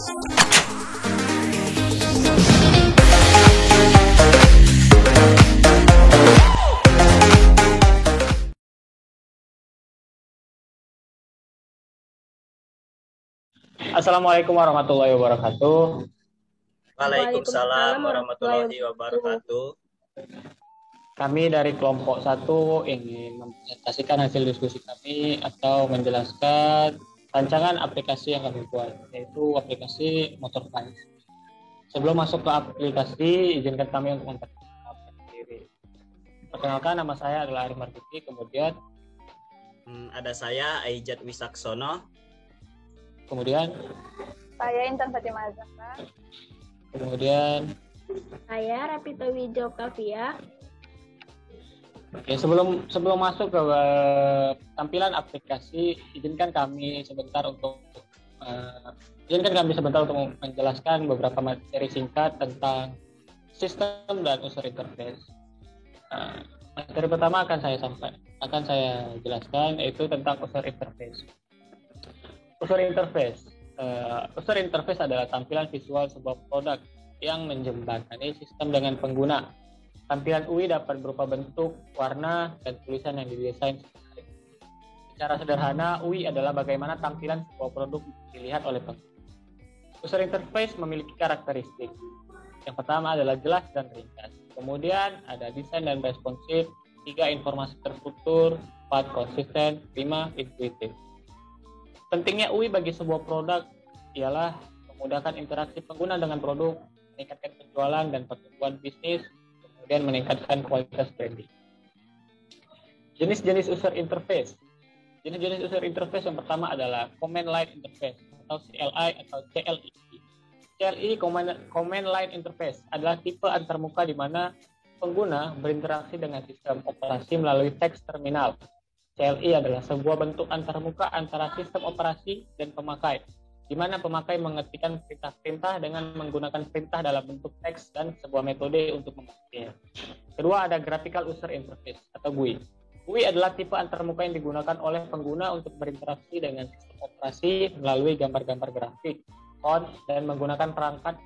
Assalamualaikum warahmatullahi wabarakatuh. Waalaikumsalam warahmatullahi wabarakatuh. Kami dari kelompok 1 ingin mempresentasikan hasil diskusi kami atau menjelaskan rancangan aplikasi yang kami buat, yaitu aplikasi Motorpice. Sebelum masuk ke aplikasi, izinkan kami untuk memperkenalkan diri. Perkenalkan, nama saya adalah Ari Marduki, kemudian Ada saya Aijat Wisaksono. Kemudian saya Intan Fatimah Zahra. Kemudian saya Rapito Wijo Kavia. Oke, sebelum masuk ke tampilan aplikasi, izinkan kami sebentar untuk menjelaskan beberapa materi singkat tentang sistem dan user interface. Materi pertama akan saya jelaskan, yaitu tentang user interface. User interface adalah tampilan visual sebuah produk yang menjembatani sistem dengan pengguna. Tampilan UI dapat berupa bentuk, warna, dan tulisan yang didesain. Secara sederhana, UI adalah bagaimana tampilan sebuah produk dilihat oleh pengguna. User interface memiliki karakteristik. Yang pertama adalah jelas dan ringkas. Kemudian ada desain dan responsif. 3, informasi terstruktur. 4, konsisten. 5, intuitif. Pentingnya UI bagi sebuah produk ialah memudahkan interaksi pengguna dengan produk, meningkatkan penjualan dan pertumbuhan bisnis, kemudian meningkatkan kualitas branding. Jenis-jenis user interface. Jenis-jenis user interface yang pertama adalah Command Line Interface atau CLI atau CLI. CLI Command Line Interface adalah tipe antarmuka di mana pengguna berinteraksi dengan sistem operasi melalui teks terminal. CLI adalah sebuah bentuk antarmuka antara sistem operasi dan pemakai, di mana pemakai mengetikkan perintah-perintah dengan menggunakan perintah dalam bentuk teks dan sebuah metode untuk mengetiknya. Kedua, ada Graphical User Interface atau GUI. GUI adalah tipe antarmuka yang digunakan oleh pengguna untuk berinteraksi dengan sistem operasi melalui gambar-gambar grafik, font, dan menggunakan perangkat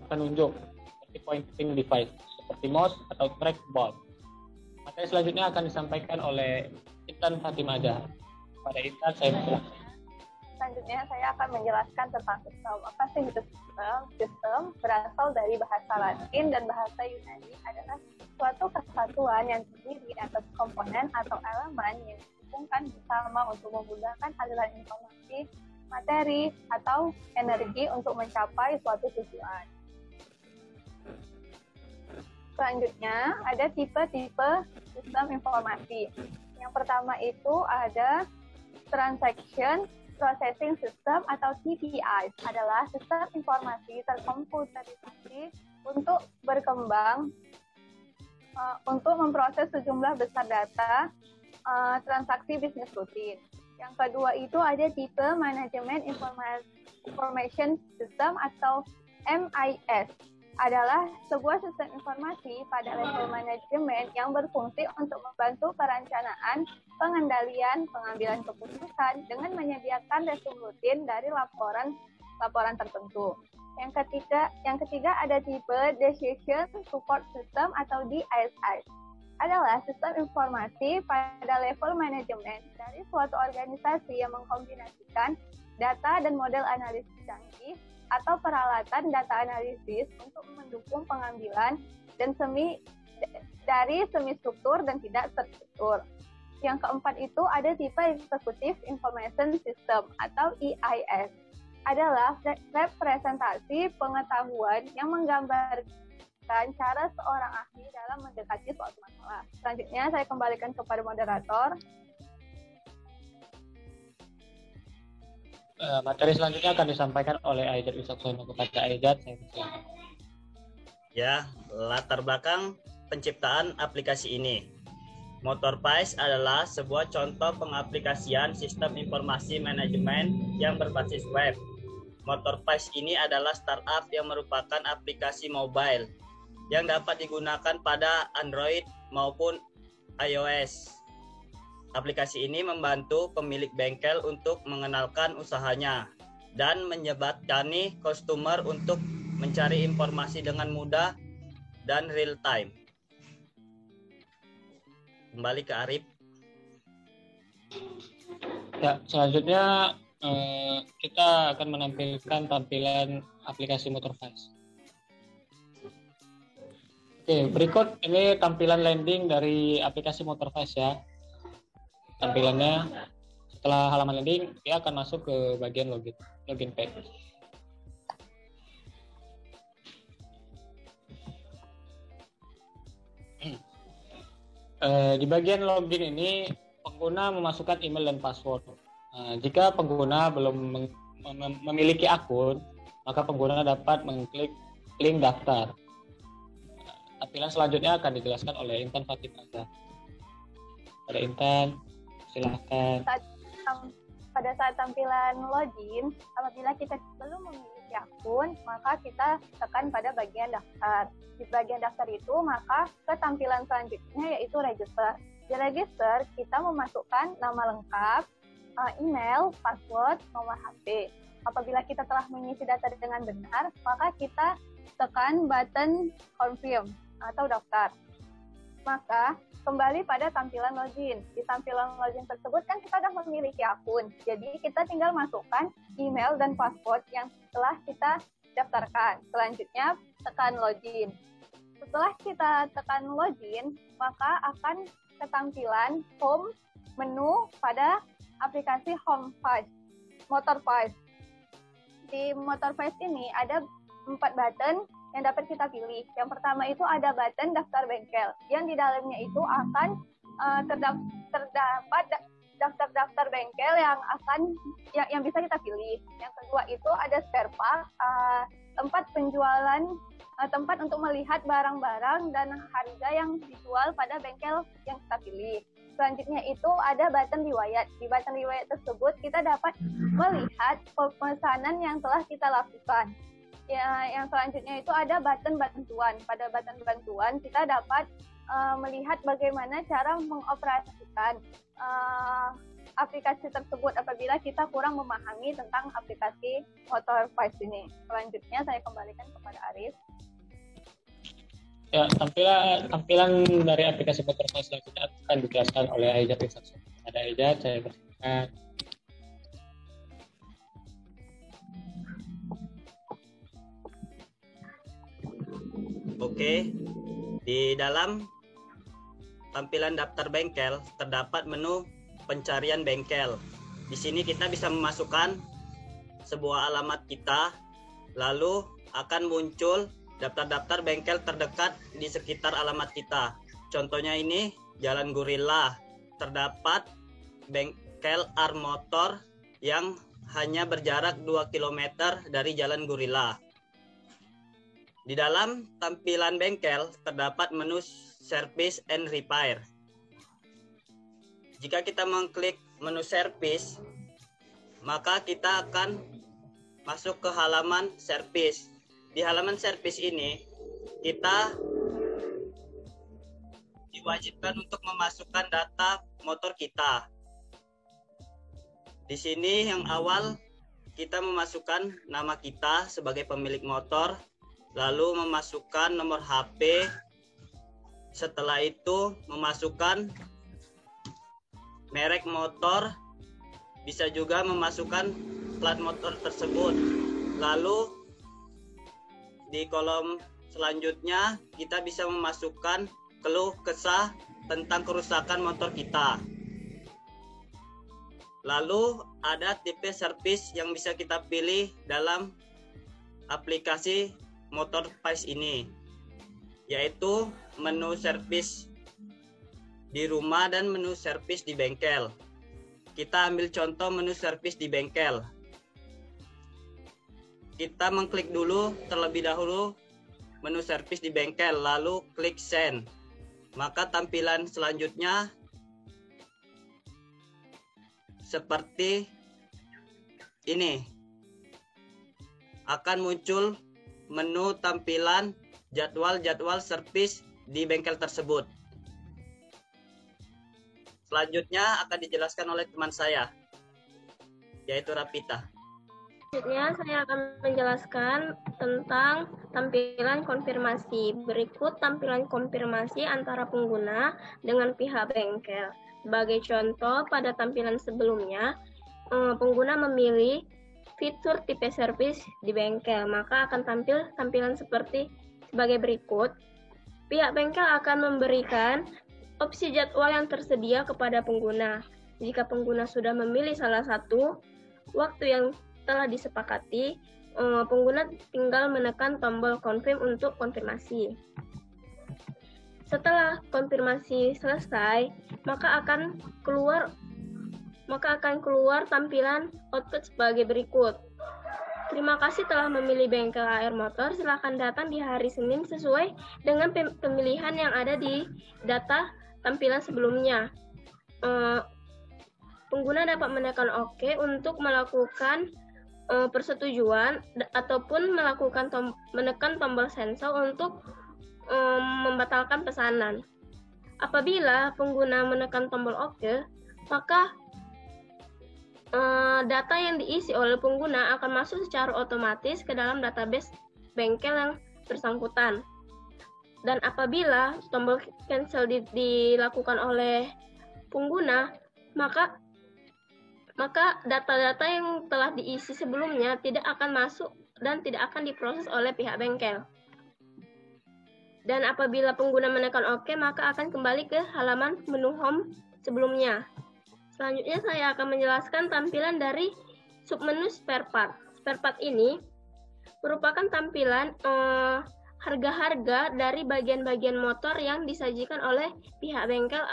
penunjuk seperti pointing device, seperti mouse atau trackball. Materi selanjutnya akan disampaikan oleh Intan Fatimah Zahra. Pada Intan, saya bersilakan. Selanjutnya saya akan menjelaskan tentang sistem. Apa sih itu sistem? Sistem berasal dari bahasa Latin dan bahasa Yunani adalah suatu kesatuan yang terdiri atas komponen atau elemen yang dihubungkan bersama untuk memudahkan aliran informasi, materi, atau energi untuk mencapai suatu tujuan. Selanjutnya ada tipe-tipe sistem informasi. Yang pertama itu ada Transaction Processing System atau TPI, adalah sistem informasi terkomputerisasi untuk berkembang untuk memproses sejumlah besar data transaksi bisnis rutin. Yang kedua itu ada tipe Management Information System atau MIS, adalah sebuah sistem informasi pada level manajemen yang berfungsi untuk membantu perencanaan, pengendalian, pengambilan keputusan dengan menyediakan resume rutin dari laporan tertentu. Yang ketiga ada tipe Decision Support System atau DSS, adalah sistem informasi pada level manajemen dari suatu organisasi yang mengkombinasikan data dan model analisis canggih atau peralatan data analisis untuk mendukung pengambilan dan dari semi struktur dan tidak terstruktur. Yang keempat itu ada tipe Executive Information System atau EIS, adalah representasi pengetahuan yang menggambarkan cara seorang ahli dalam mendekati suatu masalah. Selanjutnya saya kembalikan kepada moderator. Materi selanjutnya akan disampaikan oleh Aijat Wisaksono. Kepada Aijat, saya persilakan. Ya, latar belakang penciptaan aplikasi ini. Motorpice adalah sebuah contoh pengaplikasian sistem informasi manajemen yang berbasis web. Motorpice ini adalah startup yang merupakan aplikasi mobile yang dapat digunakan pada Android maupun iOS. Aplikasi ini membantu pemilik bengkel untuk mengenalkan usahanya dan menjembatani customer untuk mencari informasi dengan mudah dan real time. Kembali ke Arif. Ya, selanjutnya kita akan menampilkan tampilan aplikasi Motorvice. Oke, berikut ini tampilan landing dari aplikasi Motorvice ya. Tampilannya setelah halaman landing, dia akan masuk ke bagian login page. Di bagian login ini pengguna memasukkan email dan password. Jika pengguna belum memiliki akun, maka pengguna dapat mengklik link daftar. Tampilan selanjutnya akan dijelaskan oleh Intan Fatimah. Pada Intan, silahkan. Pada saat tampilan login, apabila kita belum memiliki akun, maka kita tekan pada bagian daftar. Di bagian daftar itu, maka ke tampilan selanjutnya yaitu register. Di register, kita memasukkan nama lengkap, email, password, nomor HP. Apabila kita telah mengisi data dengan benar, maka kita tekan button confirm atau daftar. Maka kembali pada tampilan login. Di tampilan login tersebut kan kita sudah memiliki akun. Jadi kita tinggal masukkan email dan password yang telah kita daftarkan. Selanjutnya tekan login. Setelah kita tekan login, maka akan ketampilan home menu pada aplikasi Motorvice. Di Motorvice ini ada 4 button yang dapat kita pilih. Yang pertama itu ada button daftar bengkel, yang di dalamnya itu akan terdapat daftar-daftar bengkel yang bisa kita pilih. Yang kedua itu ada spare part, tempat penjualan, tempat untuk melihat barang-barang dan harga yang dijual pada bengkel yang kita pilih. Selanjutnya itu ada button riwayat. Di button riwayat tersebut kita dapat melihat pemesanan yang telah kita lakukan. Ya, yang selanjutnya itu ada button bantuan. Pada button bantuan kita dapat melihat bagaimana cara mengoperasikan aplikasi tersebut apabila kita kurang memahami tentang aplikasi Motorvice ini. Selanjutnya saya kembalikan kepada Arif. Ya, tampilan dari aplikasi Motorvice selanjutnya akan dijelaskan oleh Aijat Winsaksono. Ada Aijat, saya persilakan. Oke, di dalam tampilan daftar bengkel terdapat menu pencarian bengkel. Di sini kita bisa memasukkan sebuah alamat kita, lalu akan muncul daftar-daftar bengkel terdekat di sekitar alamat kita. Contohnya ini Jalan Gorilla, terdapat bengkel Arm Motor yang hanya berjarak 2 km dari Jalan Gorilla. Di dalam tampilan bengkel terdapat menu Service and Repair. Jika kita mengklik menu Service, maka kita akan masuk ke halaman Service. Di halaman Service ini, kita diwajibkan untuk memasukkan data motor kita. Di sini yang awal kita memasukkan nama kita sebagai pemilik motor, lalu memasukkan nomor HP. Setelah itu memasukkan merek motor, bisa juga memasukkan plat motor tersebut. Lalu di kolom selanjutnya kita bisa memasukkan keluh kesah tentang kerusakan motor kita. Lalu ada tipe servis yang bisa kita pilih dalam aplikasi Motorvice ini, yaitu menu servis di rumah dan menu servis di bengkel. Kita ambil contoh menu servis di bengkel. Kita mengklik dulu terlebih dahulu menu servis di bengkel, lalu klik send. Maka tampilan selanjutnya seperti ini. Akan muncul menu tampilan jadwal-jadwal servis di bengkel tersebut. Selanjutnya akan dijelaskan oleh teman saya, yaitu Rapita. Selanjutnya saya akan menjelaskan tentang tampilan konfirmasi. Berikut tampilan konfirmasi antara pengguna dengan pihak bengkel. Sebagai contoh, pada tampilan sebelumnya, pengguna memilih fitur tipe servis di bengkel, maka akan tampil tampilan seperti sebagai berikut. Pihak bengkel akan memberikan opsi jadwal yang tersedia kepada pengguna. Jika pengguna sudah memilih salah satu waktu yang telah disepakati, pengguna tinggal menekan tombol confirm untuk konfirmasi. Setelah konfirmasi selesai, maka akan keluar tampilan output sebagai berikut. Terima kasih telah memilih bengkel AR Motor. Silakan datang di hari Senin sesuai dengan pemilihan yang ada di data tampilan sebelumnya. Pengguna dapat menekan OK untuk melakukan persetujuan ataupun menekan tombol sensor untuk membatalkan pesanan. Apabila pengguna menekan tombol OK, maka data yang diisi oleh pengguna akan masuk secara otomatis ke dalam database bengkel yang bersangkutan. Dan apabila tombol cancel dilakukan oleh pengguna, maka data-data yang telah diisi sebelumnya tidak akan masuk dan tidak akan diproses oleh pihak bengkel. Dan apabila pengguna menekan OK, maka akan kembali ke halaman menu home sebelumnya. Selanjutnya saya akan menjelaskan tampilan dari submenu spare part. Spare part ini merupakan tampilan harga-harga dari bagian-bagian motor yang disajikan oleh pihak bengkel.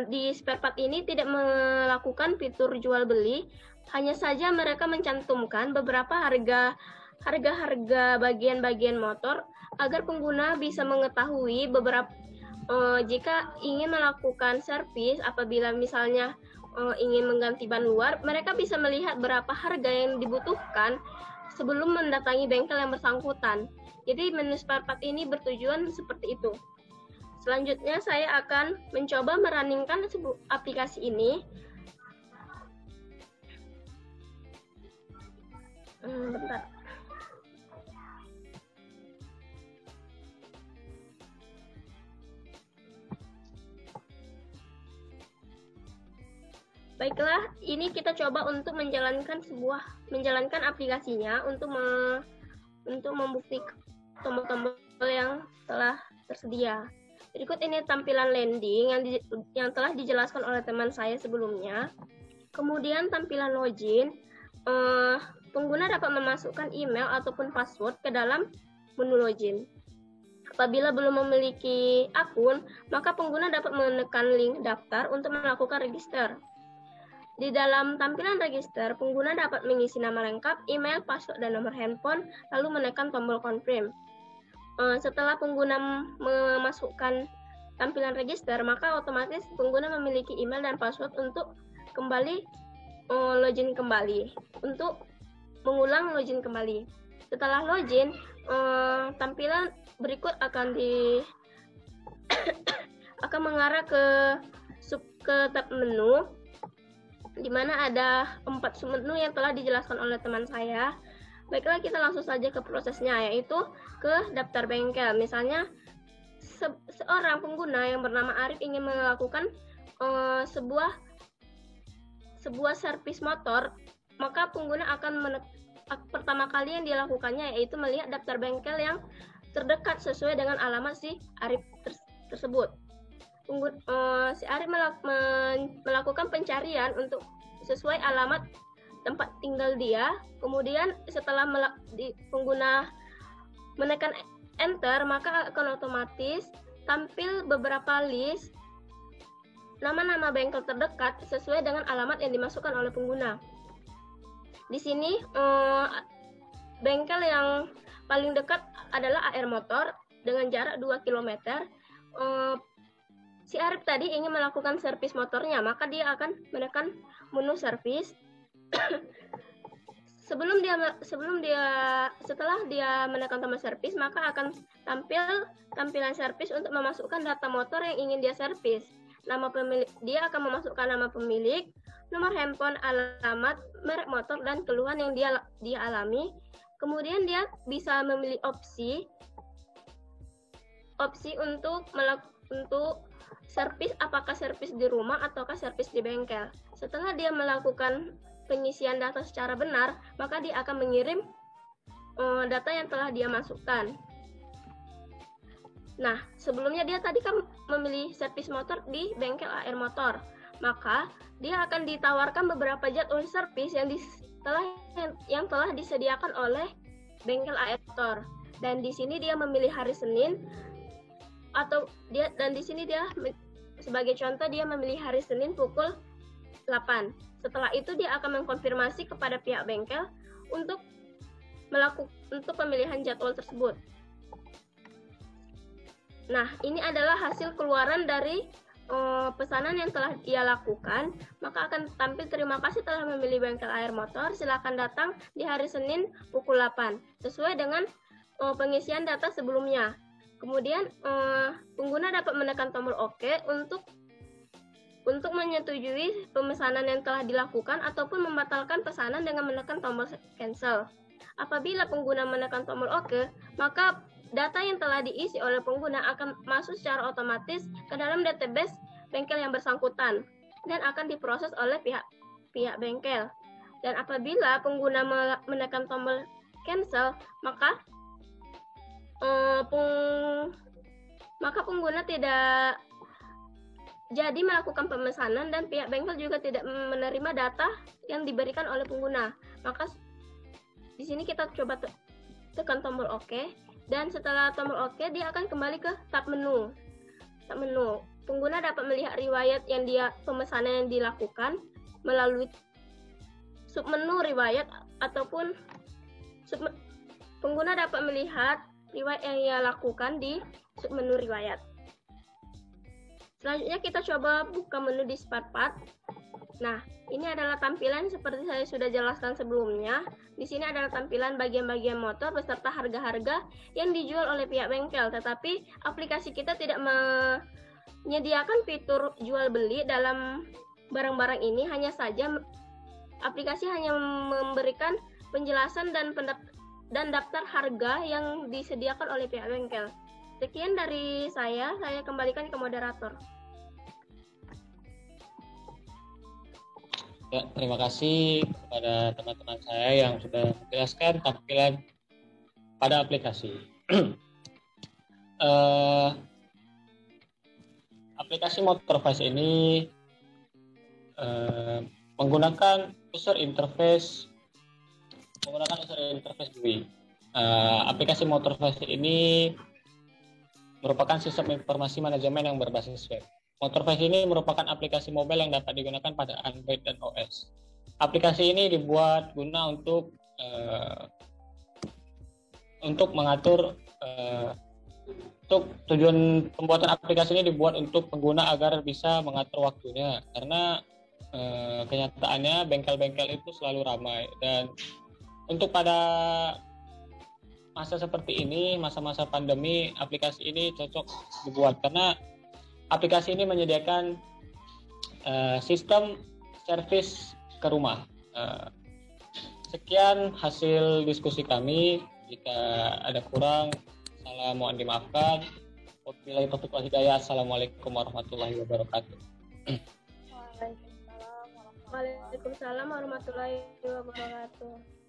Di spare part ini tidak melakukan fitur jual beli, hanya saja mereka mencantumkan beberapa harga bagian-bagian motor agar pengguna bisa mengetahui jika ingin melakukan servis. Apabila misalnya ingin mengganti ban luar, mereka bisa melihat berapa harga yang dibutuhkan sebelum mendatangi bengkel yang bersangkutan. Jadi menu spare part ini bertujuan seperti itu. Selanjutnya saya akan mencoba merunningkan aplikasi ini. Bentar. Baiklah, ini kita coba untuk menjalankan aplikasinya untuk membuktikan tombol-tombol yang telah tersedia. Berikut ini tampilan landing yang telah dijelaskan oleh teman saya sebelumnya. Kemudian tampilan login, pengguna dapat memasukkan email ataupun password ke dalam menu login. Apabila belum memiliki akun, maka pengguna dapat menekan link daftar untuk melakukan register. Di dalam tampilan register, pengguna dapat mengisi nama lengkap, email, password, dan nomor handphone, lalu menekan tombol confirm. Setelah pengguna memasukkan tampilan register, maka otomatis pengguna memiliki email dan password untuk kembali login kembali, untuk mengulang login kembali. Setelah login, tampilan berikut akan mengarah ke tab menu, di mana ada 4 submenu yang telah dijelaskan oleh teman saya. Baiklah, kita langsung saja ke prosesnya, yaitu ke daftar bengkel. Misalnya, seorang pengguna yang bernama Arif ingin melakukan sebuah servis motor, maka pengguna akan pertama kali yang dilakukannya yaitu melihat daftar bengkel yang terdekat sesuai dengan alamat si Arif tersebut. Si Arif melakukan pencarian untuk sesuai alamat tempat tinggal dia. Kemudian setelah pengguna menekan enter, maka akan otomatis tampil beberapa list nama-nama bengkel terdekat sesuai dengan alamat yang dimasukkan oleh pengguna. Di sini bengkel yang paling dekat adalah AR Motor dengan jarak 2 km. Si Arif tadi ingin melakukan servis motornya, maka dia akan menekan menu servis. Setelah dia menekan tombol servis, maka akan tampil tampilan servis untuk memasukkan data motor yang ingin dia servis. Dia akan memasukkan nama pemilik, nomor handphone, alamat, merek motor, dan keluhan yang dia alami. Kemudian dia bisa memilih opsi untuk servis, apakah servis di rumah ataukah servis di bengkel. Setelah dia melakukan pengisian data secara benar, maka dia akan mengirim data yang telah dia masukkan. Nah, sebelumnya dia tadi kan memilih servis motor di bengkel AR Motor, maka dia akan ditawarkan beberapa jadwal servis yang telah disediakan oleh bengkel AR Motor. Dan di sini dia memilih hari Senin, di sini dia sebagai contoh dia memilih hari Senin pukul 8. Setelah itu dia akan mengkonfirmasi kepada pihak bengkel untuk pemilihan jadwal tersebut. Nah, ini adalah hasil keluaran dari pesanan yang telah ia lakukan. Maka akan tampil terima kasih telah memilih bengkel AR Motor. Silakan datang di hari Senin pukul 8 sesuai dengan pengisian data sebelumnya. Kemudian pengguna dapat menekan tombol OK untuk menyetujui pemesanan yang telah dilakukan ataupun membatalkan pesanan dengan menekan tombol cancel. Apabila pengguna menekan tombol OK, maka data yang telah diisi oleh pengguna akan masuk secara otomatis ke dalam database bengkel yang bersangkutan dan akan diproses oleh pihak bengkel. Dan apabila pengguna menekan tombol cancel, maka pengguna tidak jadi melakukan pemesanan dan pihak bengkel juga tidak menerima data yang diberikan oleh pengguna. Maka di sini kita coba tekan tombol OK. Dan setelah tombol OK, dia akan kembali ke tab menu. Pengguna dapat melihat riwayat pemesanan yang dilakukan melalui submenu riwayat ataupun pengguna dapat melihat riwayat yang ia lakukan di submenu riwayat. Selanjutnya kita coba buka menu di spare part. Nah, ini adalah tampilan seperti saya sudah jelaskan sebelumnya. Di sini adalah tampilan bagian-bagian motor beserta harga-harga yang dijual oleh pihak bengkel. Tetapi aplikasi kita tidak menyediakan fitur jual beli dalam barang-barang ini. Hanya saja aplikasi hanya memberikan penjelasan dan daftar harga yang disediakan oleh pihak bengkel. Sekian dari saya kembalikan ke moderator. Ya, terima kasih kepada teman-teman saya yang sudah menjelaskan tampilan pada aplikasi. Aplikasi Motorvice ini menggunakan user interface GUI. Aplikasi Motorvice ini merupakan sistem informasi manajemen yang berbasis web. Motorvice ini merupakan aplikasi mobile yang dapat digunakan pada Android dan OS. Aplikasi ini dibuat guna untuk mengatur untuk tujuan pembuatan aplikasi ini dibuat untuk pengguna agar bisa mengatur waktunya, karena kenyataannya bengkel-bengkel itu selalu ramai. Dan untuk pada masa seperti ini, masa-masa pandemi, aplikasi ini cocok dibuat karena aplikasi ini menyediakan sistem servis ke rumah. Sekian hasil diskusi kami. Jika ada kurang, mohon dimaafkan. Wabillahi taufiq wal hidayah. Assalamualaikum warahmatullahi wabarakatuh. Waalaikumsalam warahmatullahi wabarakatuh.